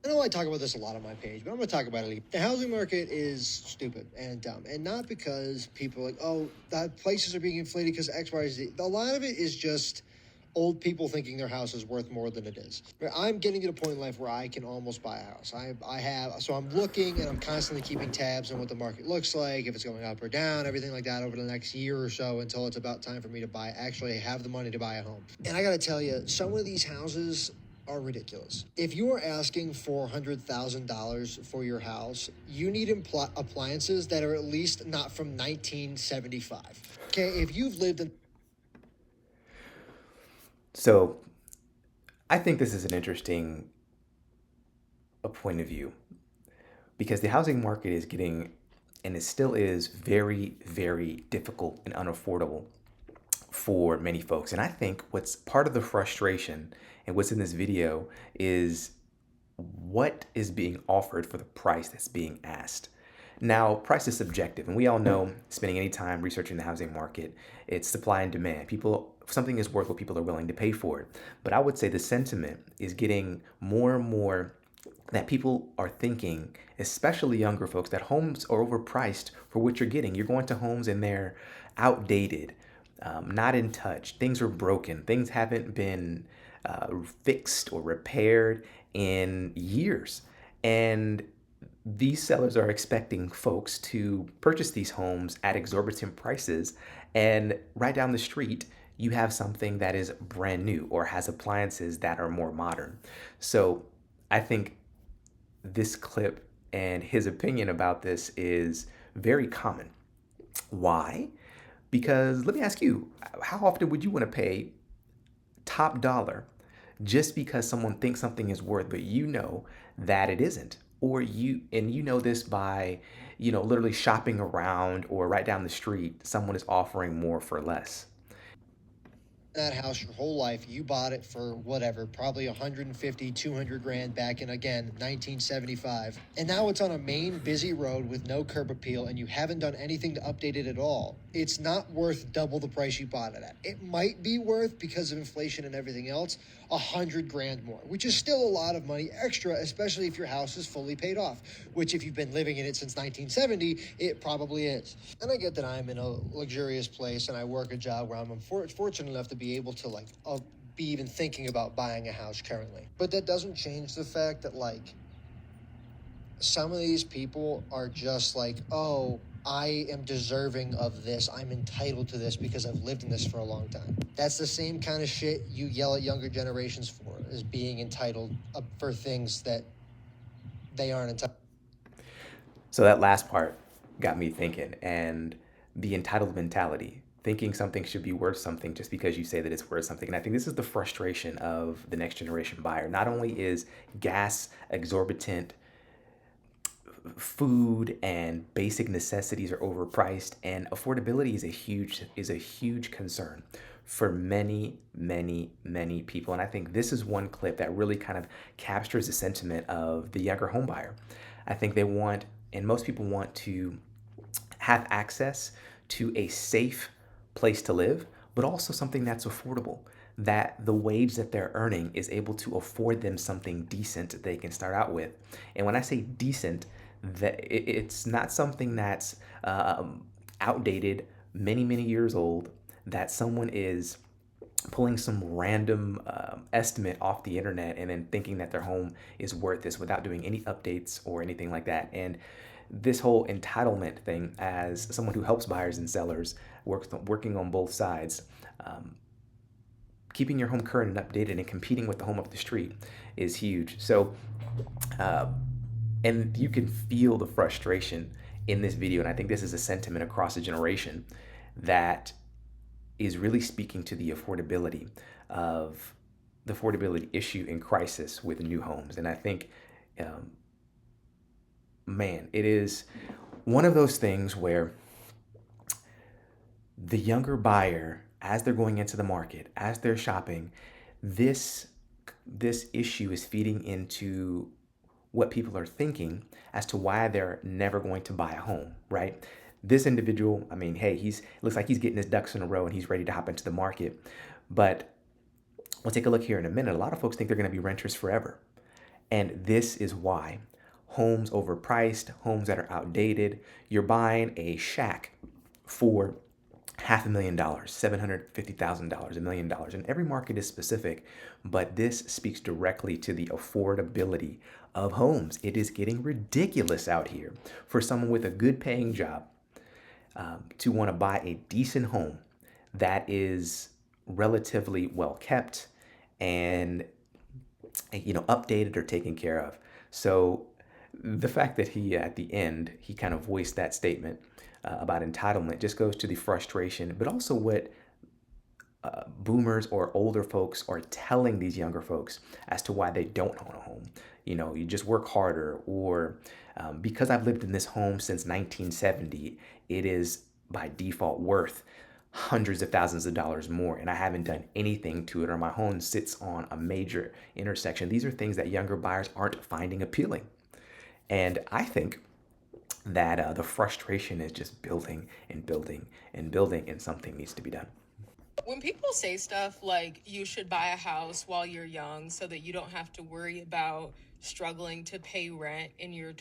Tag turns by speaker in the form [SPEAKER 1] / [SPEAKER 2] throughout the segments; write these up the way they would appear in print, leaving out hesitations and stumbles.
[SPEAKER 1] I know I talk about this a lot on my page, but I'm going to talk about it. The housing market is stupid and dumb, and not because people are like, oh, that places are being inflated because X, Y, Z. A lot of it is just old people thinking their house is worth more than it is. I'm getting to a point in life where I can almost buy a house. So I'm looking and I'm constantly keeping tabs on what the market looks like, if it's going up or down, everything like that over the next year or so until it's about time for me to actually have the money to buy a home. And I got to tell you, some of these houses are ridiculous. If you are asking $400,000 for your house, you need appliances that are at least not from 1975. Okay, if you've lived in
[SPEAKER 2] So I think this is an interesting point of view because the housing market is getting, and it still is, very, very difficult and unaffordable for many folks. And I think what's part of the frustration and what's in this video is what is being offered for the price that's being asked. Now, price is subjective, and we all know, spending any time researching the housing market, it's supply and demand. Something is worth what people are willing to pay for it. But I would say the sentiment is getting more and more that people are thinking, especially younger folks, that homes are overpriced for what you're getting. You're going to homes and they're outdated, not in touch. Things are broken. Things haven't been fixed or repaired in years. And these sellers are expecting folks to purchase these homes at exorbitant prices. And right down the street, you have something that is brand new or has appliances that are more modern. So I think this clip and his opinion about this is very common. Why? Because let me ask you, how often would you want to pay top dollar just because someone thinks something is worth, but you know that it isn't? Or you know this by, literally shopping around or right down the street, someone is offering more for less.
[SPEAKER 1] that house your whole life. You bought it for whatever, probably 150, 200 grand back in, again, 1975. And now it's on a main busy road with no curb appeal and you haven't done anything to update it at all. It's not worth double the price you bought it at. It might be worth, because of inflation and everything else, 100 grand more, which is still a lot of money extra, especially if your house is fully paid off, which if you've been living in it since 1970, it probably is. And I get that I'm in a luxurious place and I work a job where I'm fortunate enough to be able to be even thinking about buying a house currently. But that doesn't change the fact that some of these people are just like, oh, I am deserving of this. I'm entitled to this because I've lived in this for a long time. That's the same kind of shit you yell at younger generations for, is being entitled for things that they aren't entitled.
[SPEAKER 2] So that last part got me thinking, and the entitled mentality, thinking something should be worth something just because you say that it's worth something. And I think this is the frustration of the next generation buyer. Not only is gas exorbitant, food and basic necessities are overpriced, and affordability is a huge concern for many people. And I think this is one clip that really kind of captures the sentiment of the younger home buyer. I think they want, and most people want, to have access to a safe place to live, but also something that's affordable, that the wage that they're earning is able to afford them something decent that they can start out with. And when I say decent, that it's not something that's outdated, many years old, that someone is pulling some random estimate off the internet and then thinking that their home is worth this without doing any updates or anything like that. And this whole entitlement thing, as someone who helps buyers and sellers, working on both sides, keeping your home current and updated and competing with the home up the street is huge. So, and you can feel the frustration in this video. And I think this is a sentiment across a generation that is really speaking to the affordability issue and crisis with new homes. And I think, man, it is one of those things where the younger buyer, as they're going into the market, as they're shopping, this issue is feeding into what people are thinking as to why they're never going to buy a home, right? This individual, I mean, hey, looks like he's getting his ducks in a row and he's ready to hop into the market. But we'll take a look here in a minute. A lot of folks think they're going to be renters forever. And this is why homes overpriced, homes that are outdated, you're buying a shack for $500,000, $750,000, $1 million. And every market is specific, but this speaks directly to the affordability of homes. It is getting ridiculous out here for someone with a good paying job to want to buy a decent home that is relatively well kept and updated or taken care of. So the fact that he at the end he kind of voiced that statement about entitlement just goes to the frustration, but also what boomers or older folks are telling these younger folks as to why they don't own a home. You just work harder, or because I've lived in this home since 1970, it is by default worth hundreds of thousands of dollars more, and I haven't done anything to it, or my home sits on a major intersection. These are things that younger buyers aren't finding appealing. And I think that the frustration is just building and building and building, and something needs to be done.
[SPEAKER 3] When people say stuff like you should buy a house while you're young so that you don't have to worry about struggling to pay rent in your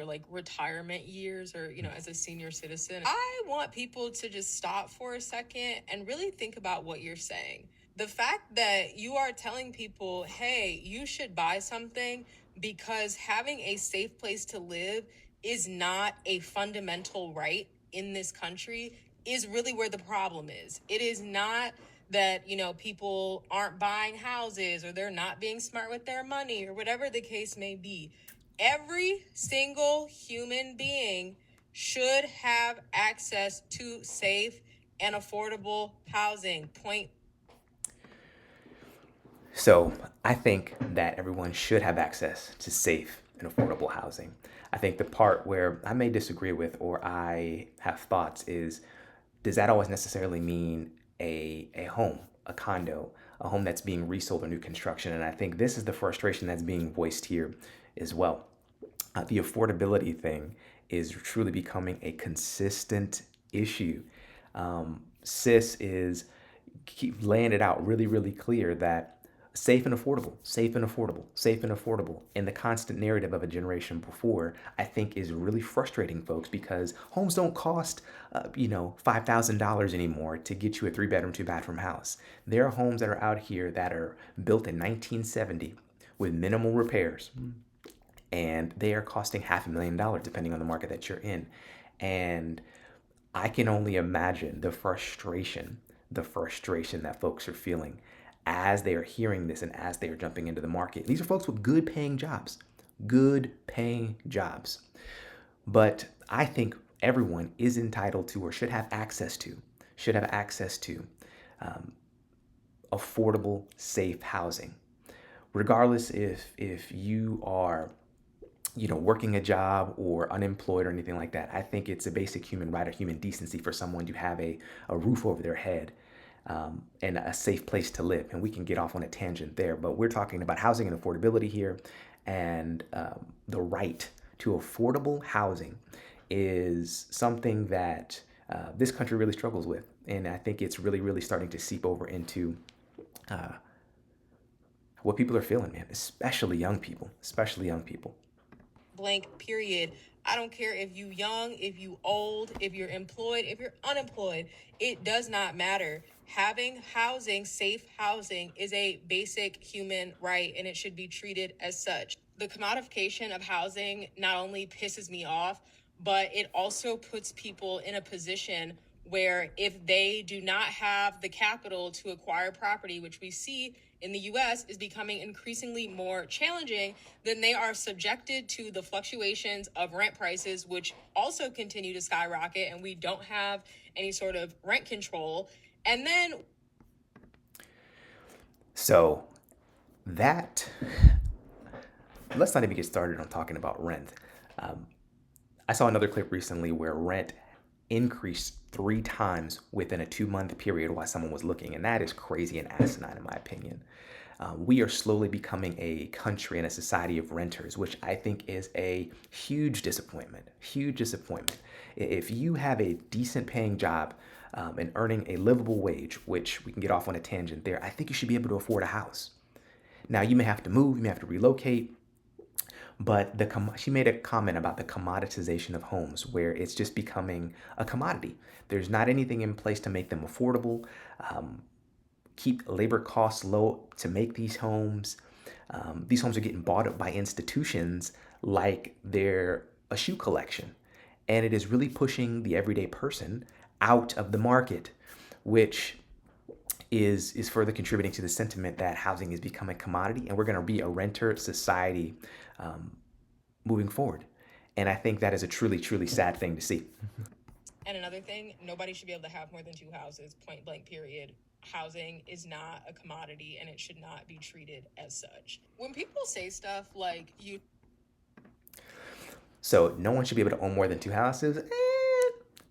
[SPEAKER 3] like retirement years, or as a senior citizen, I want people to just stop for a second and really think about what you're saying. The fact that you are telling people, hey, you should buy something because having a safe place to live is not a fundamental right in this country is really where the problem is. It is not that, people aren't buying houses or they're not being smart with their money or whatever the case may be. Every single human being should have access to safe and affordable housing. Point.
[SPEAKER 2] So I think that everyone should have access to safe and affordable housing. I think the part where I may disagree with, or I have thoughts, is does that always necessarily mean a home, a condo, a home that's being resold or new construction? And I think this is the frustration that's being voiced here as well. The affordability thing is truly becoming a consistent issue. CIS is keep laying it out really, really clear that safe and affordable, safe and affordable, safe and affordable. And the constant narrative of a generation before, I think, is really frustrating folks, because homes don't cost, $5,000 anymore to get you a 3-bedroom, 2-bathroom house. There are homes that are out here that are built in 1970 with minimal repairs, and they are costing $500,000 depending on the market that you're in. And I can only imagine the frustration that folks are feeling as they are hearing this and as they are jumping into the market. These are folks with good paying jobs. But I think everyone is entitled to, or should have access to, affordable, safe housing. Regardless if you are working a job or unemployed or anything like that. I think it's a basic human right or human decency for someone to have a roof over their head, and a safe place to live. And we can get off on a tangent there, but we're talking about housing and affordability here. And the right to affordable housing is something that this country really struggles with. And I think it's really, really starting to seep over into what people are feeling, man, especially young people.
[SPEAKER 3] Blank, period. I don't care if you young, if you old, if you're employed, if you're unemployed. It does not matter. Having housing, safe housing, is a basic human right, and it should be treated as such. The commodification of housing not only pisses me off, but it also puts people in a position where if they do not have the capital to acquire property, which we see in the US is becoming increasingly more challenging, then they are subjected to the fluctuations of rent prices, which also continue to skyrocket, and we don't have any sort of rent control. And then
[SPEAKER 2] So that, let's not even get started on talking about rent. I saw another clip recently where rent increased 3 times within a 2-month period while someone was looking, and that is crazy and asinine in my opinion. We are slowly becoming a country and a society of renters, which I think is a huge disappointment. If you have a decent paying job and earning a livable wage, which we can get off on a tangent there, I think you should be able to afford a house. Now, you may have to move, you may have to relocate, But she made a comment about the commoditization of homes, where it's just becoming a commodity. There's not anything in place to make them affordable, keep labor costs low to make these homes. These homes are getting bought up by institutions like they're a shoe collection. And it is really pushing the everyday person out of the market, which is further contributing to the sentiment that housing has become a commodity and we're going to be a renter society moving forward. And I think that is a truly, truly sad thing to see.
[SPEAKER 3] And another thing, nobody should be able to have more than 2 houses, point blank, period. Housing is not a commodity and it should not be treated as such. When people say stuff like
[SPEAKER 2] So no one should be able to own more than 2 houses.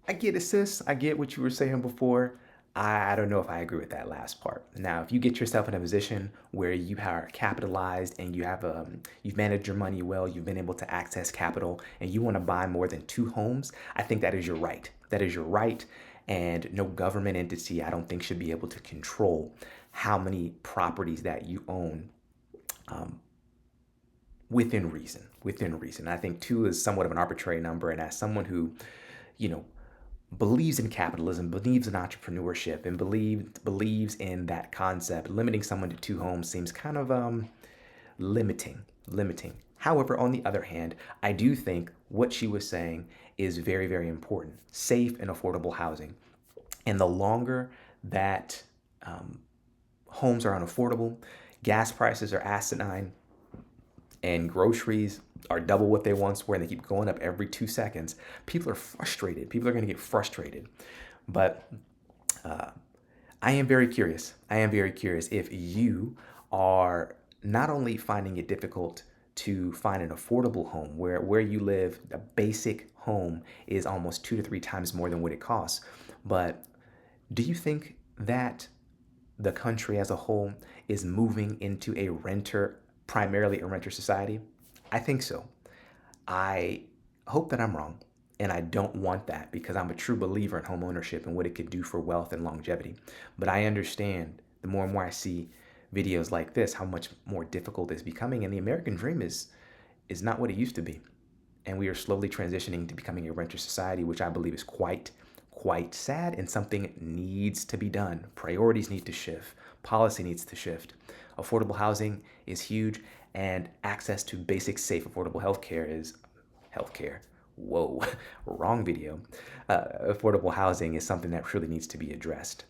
[SPEAKER 2] I get it, sis. I get what you were saying before. I don't know if I agree with that last part. Now, if you get yourself in a position where you are capitalized and you've managed your money well, you've been able to access capital, and you want to buy more than 2 homes, I think that is your right. That is your right, and no government entity, I don't think, should be able to control how many properties that you own within reason. Within reason. I think 2 is somewhat of an arbitrary number, and as someone who, you know, believes in capitalism, believes in entrepreneurship, and believes in that concept, limiting someone to 2 homes seems kind of limiting. However, on the other hand, I do think what she was saying is very, very important. Safe and affordable housing. And the longer that homes are unaffordable, gas prices are asinine, and groceries are double what they once were, and they keep going up every 2 seconds, people are frustrated. People are going to get frustrated. But I am very curious. If you are not only finding it difficult to find an affordable home, where you live, a basic home is almost 2 to 3 times more than what it costs. But do you think that the country as a whole is moving into primarily a renter society? I think so. I hope that I'm wrong, and I don't want that, because I'm a true believer in home ownership and what it could do for wealth and longevity. But I understand, the more and more I see videos like this, how much more difficult it's becoming, and the American dream is not what it used to be. And we are slowly transitioning to becoming a renter society, which I believe is quite sad, and something needs to be done. Priorities need to shift. Policy needs to shift. Affordable housing is huge, and access to basic, safe, affordable healthcare is healthcare. Whoa, wrong video. Affordable housing is something that really needs to be addressed.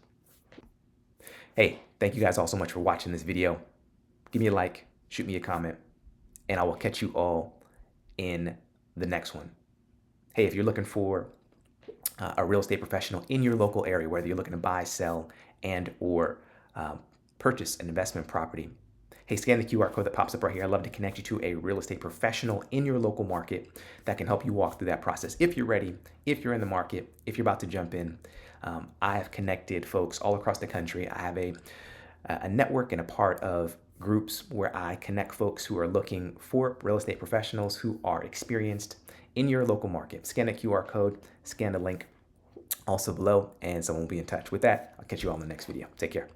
[SPEAKER 2] Hey, thank you guys all so much for watching this video. Give me a like, shoot me a comment, and I will catch you all in the next one. Hey, if you're looking for a real estate professional in your local area, whether you're looking to buy, sell, and or purchase an investment property, hey, scan the QR code that pops up right here. I'd love to connect you to a real estate professional in your local market that can help you walk through that process. If you're ready, if you're in the market, if you're about to jump in, I have connected folks all across the country. I have a network and a part of groups where I connect folks who are looking for real estate professionals who are experienced in your local market. Scan the QR code, scan the link also below, and someone will be in touch. With that, I'll catch you all in the next video. Take care.